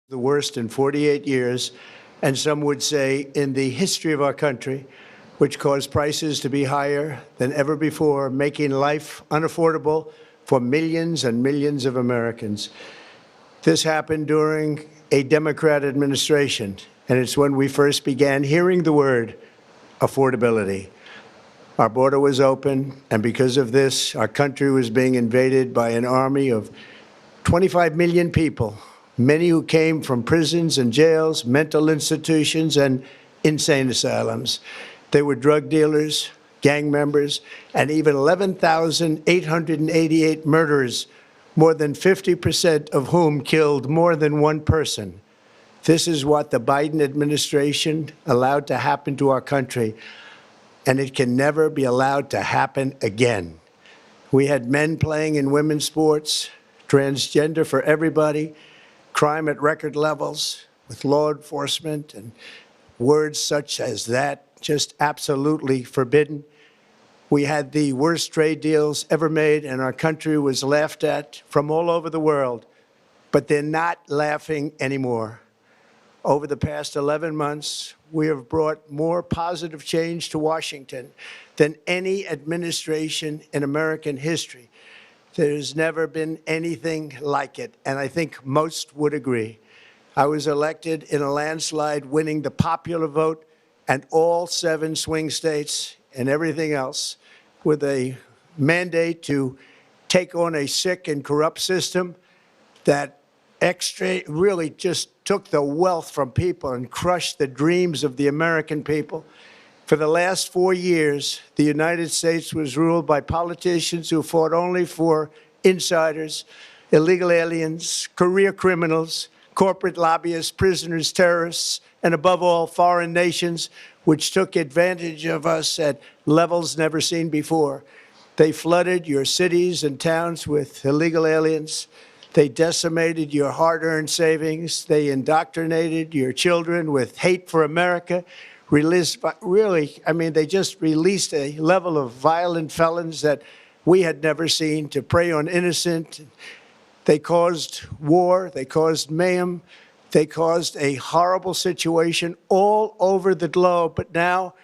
The worst in 48 years, and some would say in the history of our country, which caused prices to be higher than ever before, making life unaffordable for millions and millions of Americans. This happened during a Democrat administration, and it's when we first began hearing the word affordability. Our border was open, and because of this, our country was being invaded by an army of 25 million people, many who came from prisons and jails, mental institutions, and insane asylums. They were drug dealers, gang members, and even 11,888 murderers, more than 50% of whom killed more than one person. This is what the Biden administration allowed to happen to our country, and it can never be allowed to happen again. We had men playing in women's sports, transgender for everybody, crime at record levels with law enforcement, and words such as that just absolutely forbidden. We had the worst trade deals ever made, and our country was laughed at from all over the world, but they're not laughing anymore. Over the past 11 months, we have brought more positive change to Washington than any administration in American history. There's never been anything like it, and I think most would agree. I was elected in a landslide, winning the popular vote and all 7 swing states and everything else, with a mandate to take on a sick and corrupt system that really just took the wealth from people and crushed the dreams of the American people. For the last 4 years, the United States was ruled by politicians who fought only for insiders, illegal aliens, career criminals, corporate lobbyists, prisoners, terrorists, and above all, foreign nations, which took advantage of us at levels never seen before. They flooded your cities and towns with illegal aliens. They decimated your hard-earned savings. They indoctrinated your children with hate for America. They just released a level of violent felons that we had never seen to prey on innocent. They caused war. They caused mayhem. They caused a horrible situation all over the globe. But now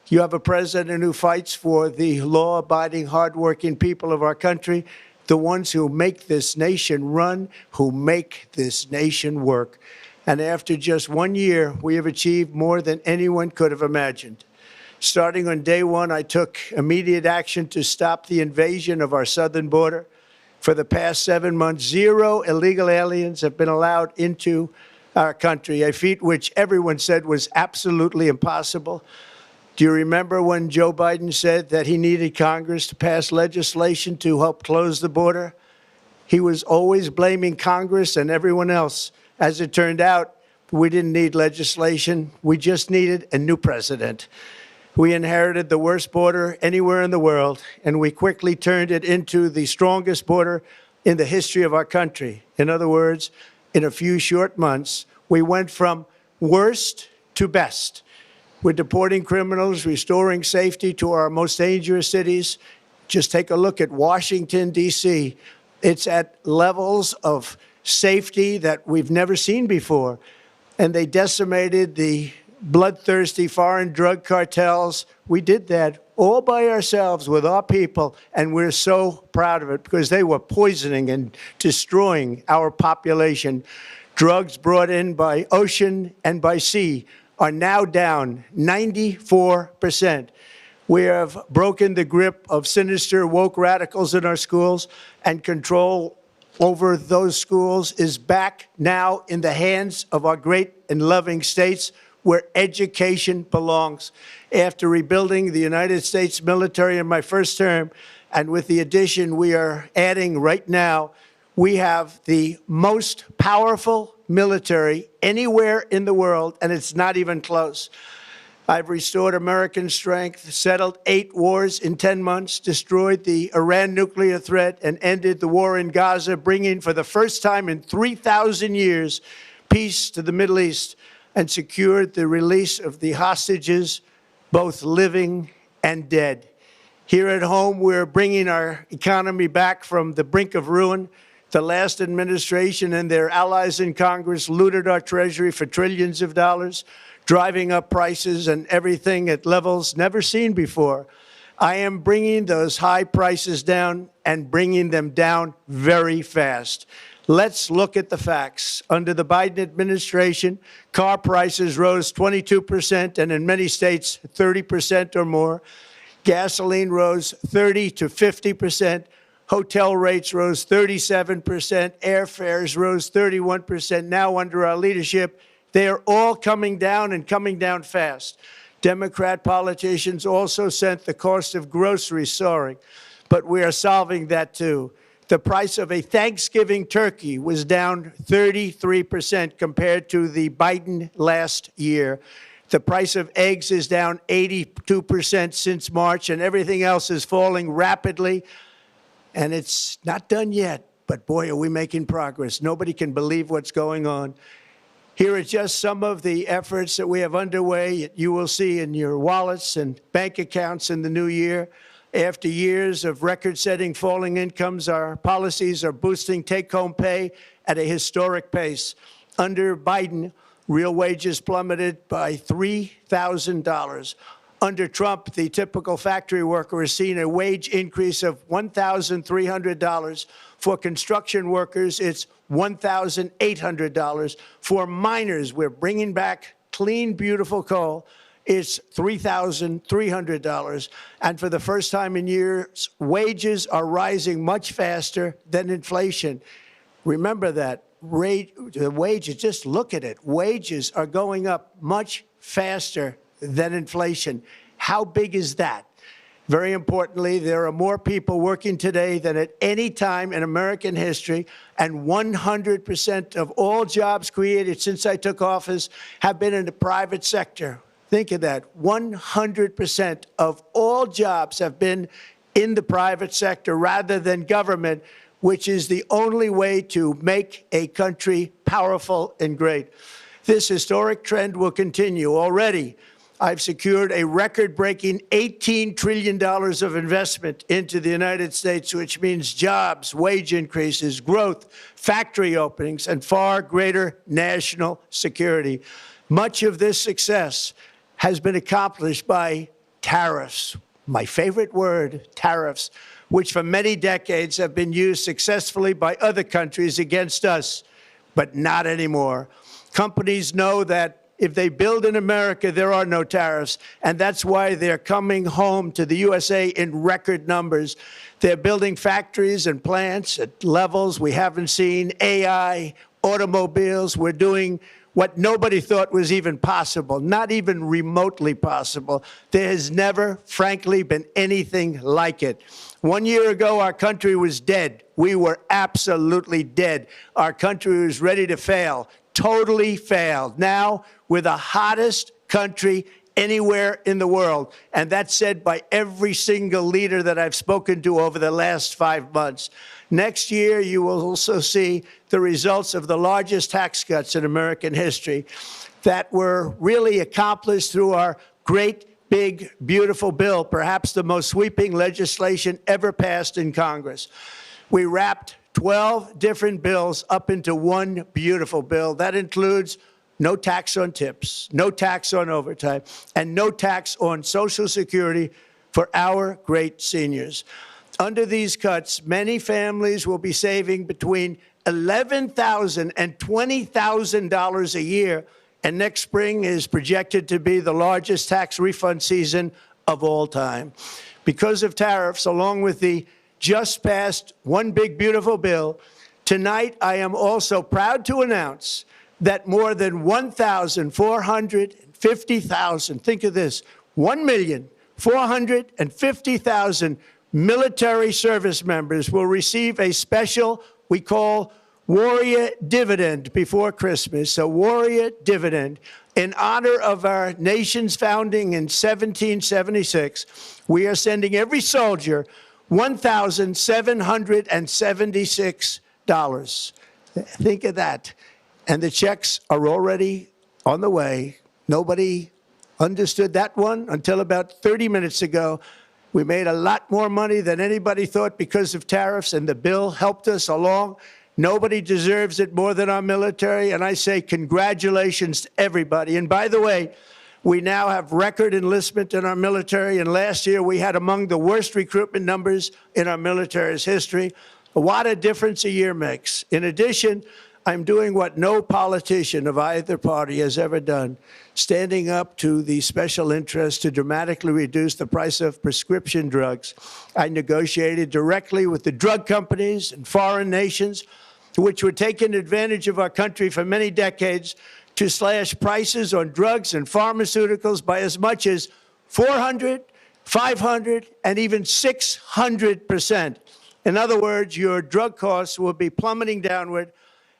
you have a president who fights for the law-abiding, hardworking people of our country, the ones who make this nation run, who make this nation work. And after just 1 year, we have achieved more than anyone could have imagined. Starting on day one, I took immediate action to stop the invasion of our southern border. For the past 7 months, 0 illegal aliens have been allowed into our country, a feat which everyone said was absolutely impossible. Do you remember when Joe Biden said that he needed Congress to pass legislation to help close the border? He was always blaming Congress and everyone else. As it turned out, we didn't need legislation. We just needed a new president. We inherited the worst border anywhere in the world, and we quickly turned it into the strongest border in the history of our country. In other words, in a few short months, we went from worst to best. We're deporting criminals, restoring safety to our most dangerous cities. Just take a look at Washington, D.C. It's at levels of safety that we've never seen before. And they decimated the bloodthirsty foreign drug cartels. We did that all by ourselves with our people, and we're so proud of it because they were poisoning and destroying our population. Drugs brought in by ocean and by sea are now down 94%. We have broken the grip of sinister woke radicals in our schools, and control over those schools is back now in the hands of our great and loving states where education belongs. After rebuilding the United States military in my first term, and with the addition we are adding right now, we have the most powerful military anywhere in the world, and it's not even close. I've restored American strength, settled 8 wars in 10 months, destroyed the Iran nuclear threat, and ended the war in Gaza, bringing for the first time in 3,000 years peace to the Middle East, and secured the release of the hostages, both living and dead. Here at home, we're bringing our economy back from the brink of ruin The last administration and their allies in Congress looted our Treasury for trillions of dollars, driving up prices and everything at levels never seen before. I am bringing those high prices down and bringing them down very fast. Let's look at the facts. Under the Biden administration, car prices rose 22% and in many states 30% or more. Gasoline rose 30 to 50%. Hotel rates rose 37%. Airfares rose 31%. Now, under our leadership, they are all coming down and coming down fast. Democrat politicians also sent the cost of groceries soaring, but we are solving that too. The price of a Thanksgiving turkey was down 33% compared to the Biden last year. The price of eggs is down 82% since March, and everything else is falling rapidly. And it's not done yet, but boy, are we making progress. Nobody can believe what's going on. Here are just some of the efforts that we have underway. You will see in your wallets and bank accounts in the new year. After years of record-setting falling incomes, our policies are boosting take-home pay at a historic pace. Under Biden, real wages plummeted by $3,000. Under Trump, the typical factory worker has seen a wage increase of $1,300. For construction workers, it's $1,800. For miners, we're bringing back clean, beautiful coal. It's $3,300. And for the first time in years, wages are rising much faster than inflation. Remember that. The wages, just look at it. Wages are going up much faster than inflation. How big is that? Very importantly, there are more people working today than at any time in American history, and 100% of all jobs created since I took office have been in the private sector. Think of that. 100% of all jobs have been in the private sector rather than government, which is the only way to make a country powerful and great. This historic trend will continue. Already, I've secured a record-breaking $18 trillion of investment into the United States, which means jobs, wage increases, growth, factory openings, and far greater national security. Much of this success has been accomplished by tariffs. My favorite word, tariffs, which for many decades have been used successfully by other countries against us, but not anymore. Companies know that if they build in America, there are no tariffs, and that's why they're coming home to the USA in record numbers. They're building factories and plants at levels we haven't seen, AI, automobiles. We're doing what nobody thought was even possible, not even remotely possible. There has never, frankly, been anything like it. 1 year ago, our country was dead. We were absolutely dead. Our country was ready to fail, totally failed. Now, we're the hottest country anywhere in the world, and that's said by every single leader that I've spoken to over the last 5 months. Next year, you will also see the results of the largest tax cuts in American history that were really accomplished through our great, big, beautiful bill, perhaps the most sweeping legislation ever passed in Congress. We wrapped 12 different bills up into one beautiful bill. That includes no tax on tips, no tax on overtime, and no tax on Social Security for our great seniors. Under these cuts, many families will be saving between $11,000 and $20,000 a year, and next spring is projected to be the largest tax refund season of all time. Because of tariffs, along with the just passed One Big Beautiful Bill, tonight I am also proud to announce that more than 1,450,000, think of this, 1,450,000 military service members will receive a special, we call Warrior Dividend before Christmas, a Warrior Dividend. In honor of our nation's founding in 1776, we are sending every soldier $1,776. Think of that. And the checks are already on the way. Nobody understood that one until about 30 minutes ago. We made a lot more money than anybody thought because of tariffs, and the bill helped us along. Nobody deserves it more than our military, and I say congratulations to everybody. And by the way, we now have record enlistment in our military, and last year we had among the worst recruitment numbers in our military's history. What a difference a year makes. In addition, I'm doing what no politician of either party has ever done, standing up to the special interests to dramatically reduce the price of prescription drugs. I negotiated directly with the drug companies and foreign nations, which were taking advantage of our country for many decades, to slash prices on drugs and pharmaceuticals by as much as 400, 500, and even 600%. In other words, your drug costs will be plummeting downward,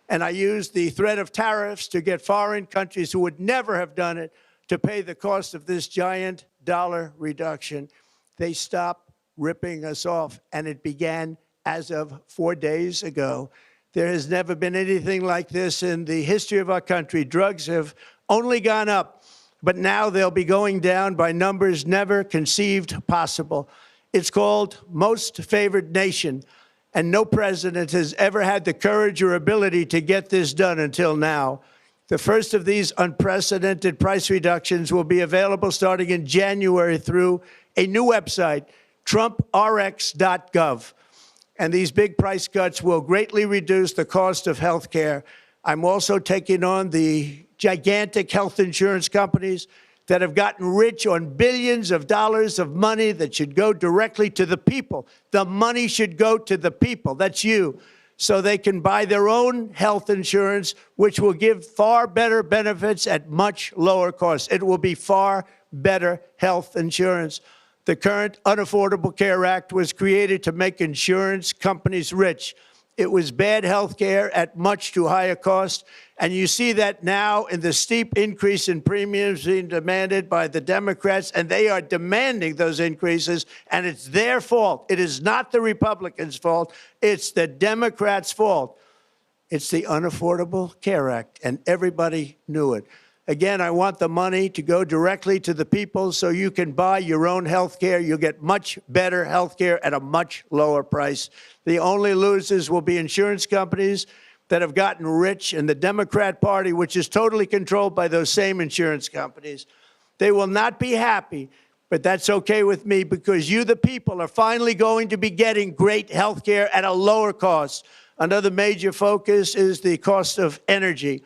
and I used the threat of tariffs to get foreign countries who would never have done it to pay the cost of this giant dollar reduction. They stopped ripping us off, and it began as of 4 days ago. There has never been anything like this in the history of our country. Drugs have only gone up, but now they'll be going down by numbers never conceived possible. It's called Most Favored Nation, and no president has ever had the courage or ability to get this done until now. The first of these unprecedented price reductions will be available starting in January through a new website, TrumpRx.gov. And these big price cuts will greatly reduce the cost of health care. I'm also taking on the gigantic health insurance companies that have gotten rich on billions of dollars of money that should go directly to the people. The money should go to the people, that's you, so they can buy their own health insurance, which will give far better benefits at much lower costs. It will be far better health insurance. The current Unaffordable Care Act was created to make insurance companies rich. It was bad health care at much too high a cost. And you see that now in the steep increase in premiums being demanded by the Democrats, and they are demanding those increases, and it's their fault. It is not the Republicans' fault. It's the Democrats' fault. It's the Unaffordable Care Act, and everybody knew it. Again, I want the money to go directly to the people so you can buy your own health care. You'll get much better health care at a much lower price. The only losers will be insurance companies that have gotten rich, and the Democrat Party, which is totally controlled by those same insurance companies. They will not be happy, but that's okay with me, because you, the people, are finally going to be getting great health care at a lower cost. Another major focus is the cost of energy.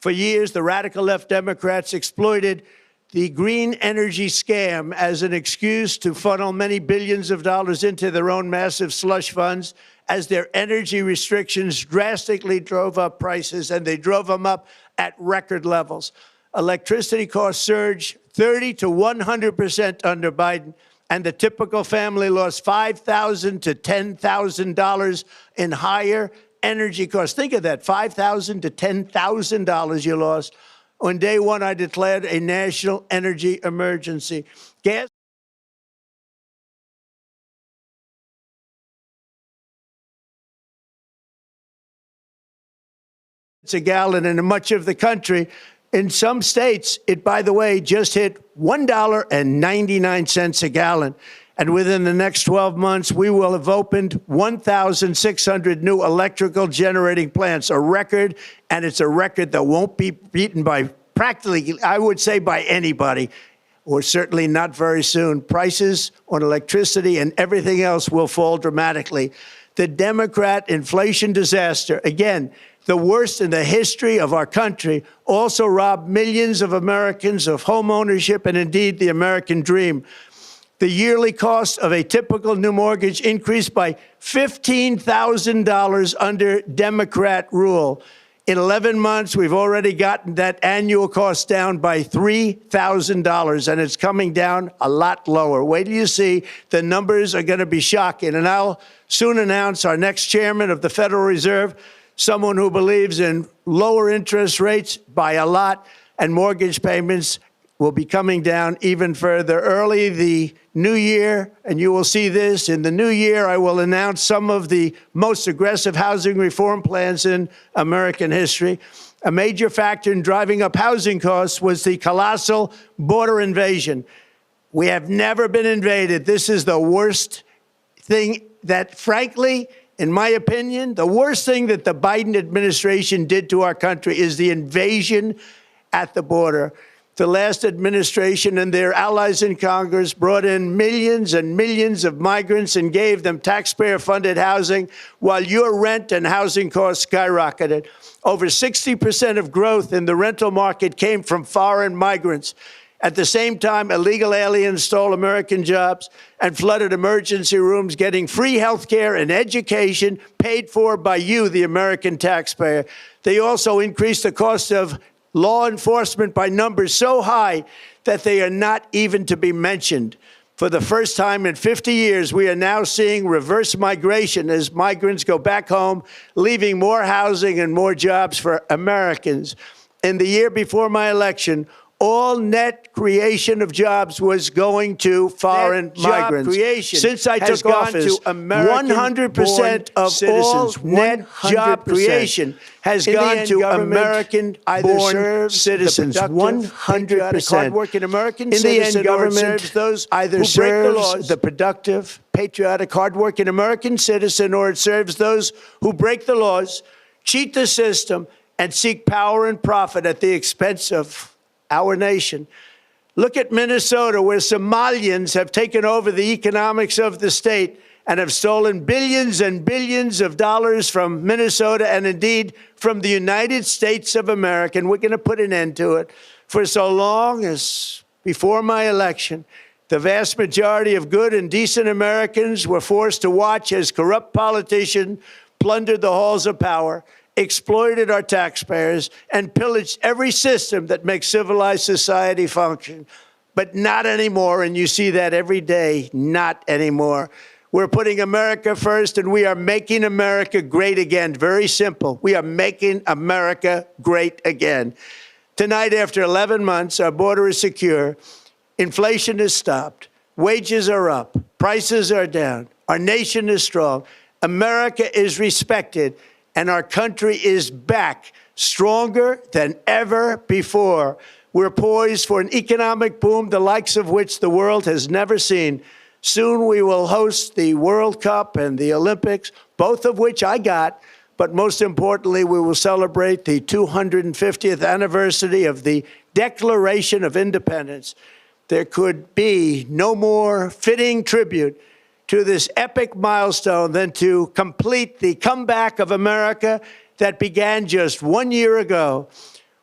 For years, the radical left Democrats exploited the green energy scam as an excuse to funnel many billions of dollars into their own massive slush funds, as their energy restrictions drastically drove up prices, and they drove them up at record levels. Electricity costs surged 30 to 100% under Biden, and the typical family lost $5,000 to $10,000 in higher energy costs. Think of that, $5,000 to $10,000 you lost. On day one, I declared a national energy emergency. Gas a gallon in much of the country. In some states, it, by the way, just hit $1.99 a gallon. And within the next 12 months, we will have opened 1,600 new electrical generating plants, a record, and it's a record that won't be beaten by practically, I would say, by anybody, or certainly not very soon. Prices on electricity and everything else will fall dramatically. The Democrat inflation disaster, again, the worst in the history of our country, also robbed millions of Americans of home ownership and indeed the American dream. The yearly cost of a typical new mortgage increased by $15,000 under Democrat rule. In 11 months, we've already gotten that annual cost down by $3,000, and it's coming down a lot lower. Wait till you see. The numbers are going to be shocking. And I'll soon announce our next chairman of the Federal Reserve, someone who believes in lower interest rates by a lot, and mortgage payments will be coming down even further. Early the new year, and you will see this, in the new year, I will announce some of the most aggressive housing reform plans in American history. A major factor in driving up housing costs was the colossal border invasion. We have never been invaded. This is the worst thing that, frankly, In my opinion, the worst thing that the Biden administration did to our country is the invasion at the border. The last administration and their allies in Congress brought in millions and millions of migrants and gave them taxpayer-funded housing while your rent and housing costs skyrocketed. Over 60% of growth in the rental market came from foreign migrants. At the same time, illegal aliens stole American jobs and flooded emergency rooms, getting free health care and education paid for by you, the American taxpayer. They also increased the cost of law enforcement by numbers so high that they are not even to be mentioned. For the first time in 50 years, we are now seeing reverse migration as migrants go back home, leaving more housing and more jobs for Americans. In the year before my election, all net creation of jobs was going to foreign migrants. Since I took office, 100% of citizens, all net job creation has gone to American-born citizens. 100%. Hardworking American citizens. In the end, government either serves the productive, patriotic, hardworking American citizen, or it serves those who break the laws, cheat the system, and seek power and profit at the expense of our nation. Look at Minnesota, where Somalians have taken over the economics of the state and have stolen billions and billions of dollars from Minnesota and indeed from the United States of America. And we're going to put an end to it. For so long as before my election, the vast majority of good and decent Americans were forced to watch as corrupt politicians plundered the halls of power, exploited our taxpayers, and pillaged every system that makes civilized society function. But not anymore, and you see that every day, not anymore. We're putting America first, and we are making America great again. Very simple. We are making America great again. Tonight, after 11 months, our border is secure. Inflation is stopped. Wages are up. Prices are down. Our nation is strong. America is respected. And our country is back, stronger than ever before. We're poised for an economic boom, the likes of which the world has never seen. Soon we will host the World Cup and the Olympics, both of which I got. But most importantly, we will celebrate the 250th anniversary of the Declaration of Independence. There could be no more fitting tribute to this epic milestone than to complete the comeback of America that began just 1 year ago.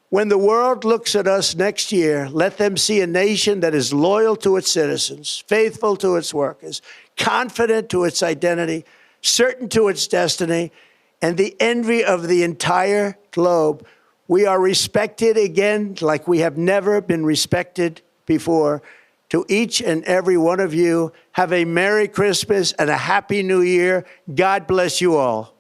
When the world looks at us next year, let them see a nation that is loyal to its citizens, faithful to its workers, confident to its identity, certain to its destiny, and the envy of the entire globe. We are respected again like we have never been respected before. To each and every one of you, have a Merry Christmas and a Happy New Year. God bless you all.